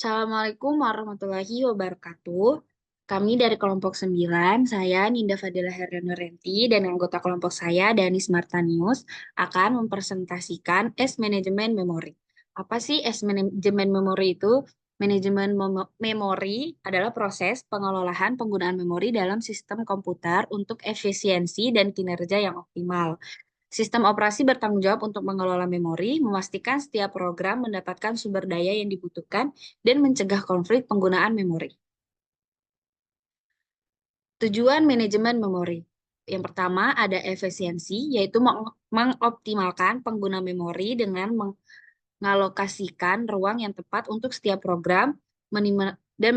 Assalamualaikum warahmatullahi wabarakatuh. Kami dari kelompok 9, saya Ninda Fadila Herdanurenti dan anggota kelompok saya Danis Martanius akan mempresentasikan manajemen memori. Apa sih manajemen memori itu? Manajemen memori adalah proses pengelolaan penggunaan memori dalam sistem komputer untuk efisiensi dan kinerja yang optimal. Sistem operasi bertanggung jawab untuk mengelola memori, memastikan setiap program mendapatkan sumber daya yang dibutuhkan, dan mencegah konflik penggunaan memori. Tujuan manajemen memori. Yang pertama ada efisiensi, yaitu mengoptimalkan pengguna memori dengan mengalokasikan ruang yang tepat untuk setiap program dan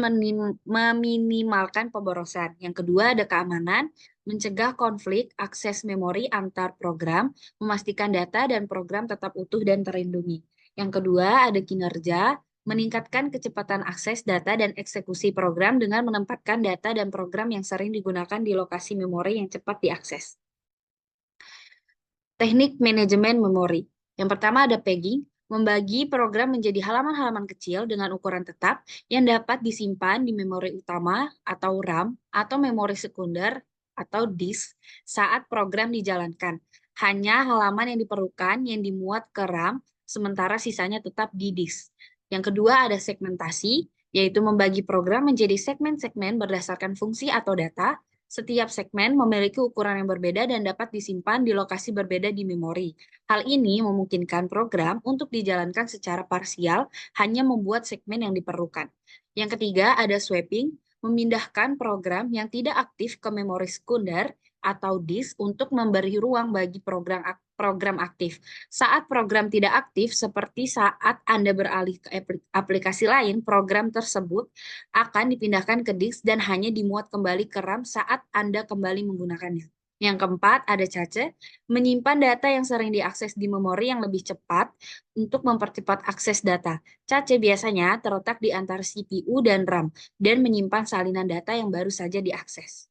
meminimalkan pemborosan. Yang kedua ada keamanan, mencegah konflik akses memori antar program, memastikan data dan program tetap utuh dan terlindungi. Yang kedua ada kinerja, meningkatkan kecepatan akses data dan eksekusi program dengan menempatkan data dan program yang sering digunakan di lokasi memori yang cepat diakses. Teknik manajemen memori. Yang pertama ada pegging, membagi program menjadi halaman-halaman kecil dengan ukuran tetap yang dapat disimpan di memori utama atau RAM atau memori sekunder atau disk saat program dijalankan. Hanya halaman yang diperlukan yang dimuat ke RAM, sementara sisanya tetap di disk. Yang kedua ada segmentasi, yaitu membagi program menjadi segmen-segmen berdasarkan fungsi atau data. Setiap segmen memiliki ukuran yang berbeda dan dapat disimpan di lokasi berbeda di memori. Hal ini memungkinkan program untuk dijalankan secara parsial, hanya membuat segmen yang diperlukan. Yang ketiga, ada swapping, memindahkan program yang tidak aktif ke memori sekunder atau disk untuk memberi ruang bagi program aktif. Saat program tidak aktif, seperti saat Anda beralih ke aplikasi lain, program tersebut akan dipindahkan ke disk dan hanya dimuat kembali ke RAM saat Anda kembali menggunakannya. Yang keempat, ada cache, menyimpan data yang sering diakses di memori yang lebih cepat untuk mempercepat akses data. Cache biasanya terletak di antara CPU dan RAM dan menyimpan salinan data yang baru saja diakses.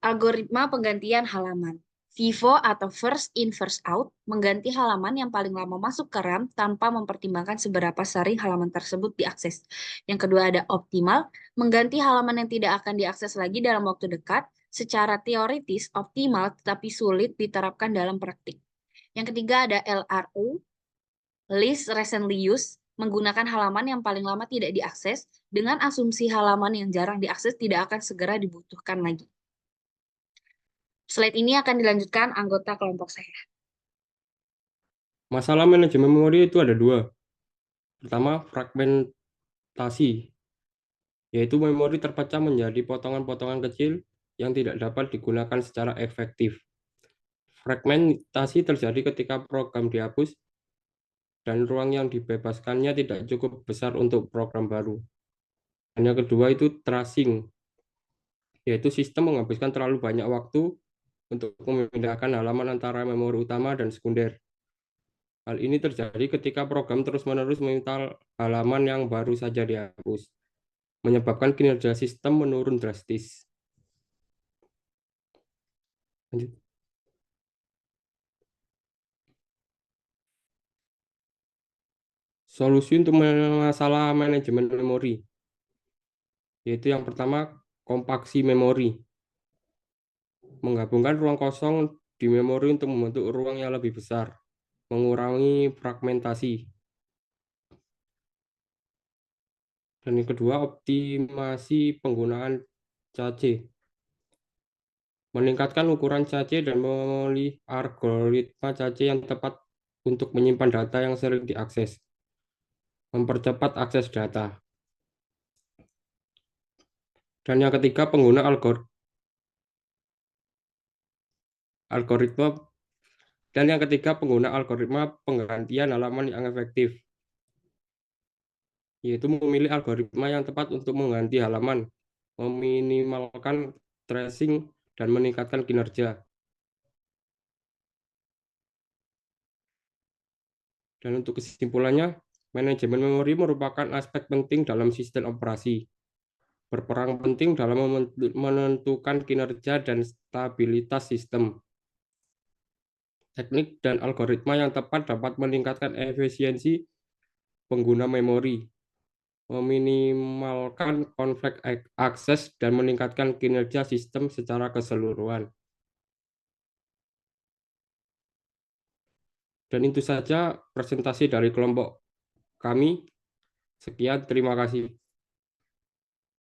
Algoritma penggantian halaman. FIFO atau first in first out mengganti halaman yang paling lama masuk ke RAM tanpa mempertimbangkan seberapa sering halaman tersebut diakses. Yang kedua ada optimal, mengganti halaman yang tidak akan diakses lagi dalam waktu dekat. Secara teoritis optimal tetapi sulit diterapkan dalam praktik. Yang ketiga ada LRU, least recently used, menggunakan halaman yang paling lama tidak diakses dengan asumsi halaman yang jarang diakses tidak akan segera dibutuhkan lagi. Slide ini akan dilanjutkan anggota kelompok saya. Masalah manajemen memori itu ada dua. Pertama, fragmentasi, yaitu memori terpecah menjadi potongan-potongan kecil yang tidak dapat digunakan secara efektif. Fragmentasi terjadi ketika program dihapus dan ruang yang dibebaskannya tidak cukup besar untuk program baru. Dan yang kedua itu tracing, yaitu sistem menghabiskan terlalu banyak waktu untuk memindahkan halaman antara memori utama dan sekunder. Hal ini terjadi ketika program terus-menerus meminta halaman yang baru saja dihapus, menyebabkan kinerja sistem menurun drastis. Lanjut. Solusi untuk masalah manajemen memori, yaitu yang pertama, kompaksi memori. Menggabungkan ruang kosong di memori untuk membentuk ruang yang lebih besar, mengurangi fragmentasi. Dan yang kedua, optimasi penggunaan cache. Meningkatkan ukuran cache dan memilih algoritma cache yang tepat untuk menyimpan data yang sering diakses. Mempercepat akses data. Dan yang ketiga, pengguna algoritma pengguna algoritma penggantian halaman yang efektif, yaitu memilih algoritma yang tepat untuk mengganti halaman, meminimalkan tracing, dan meningkatkan kinerja. Dan untuk kesimpulannya, manajemen memori merupakan aspek penting dalam sistem operasi, berperan penting dalam menentukan kinerja dan stabilitas sistem. Teknik dan algoritma yang tepat dapat meningkatkan efisiensi pengguna memori, meminimalkan konflik akses, dan meningkatkan kinerja sistem secara keseluruhan. Dan itu saja presentasi dari kelompok kami. Sekian, terima kasih.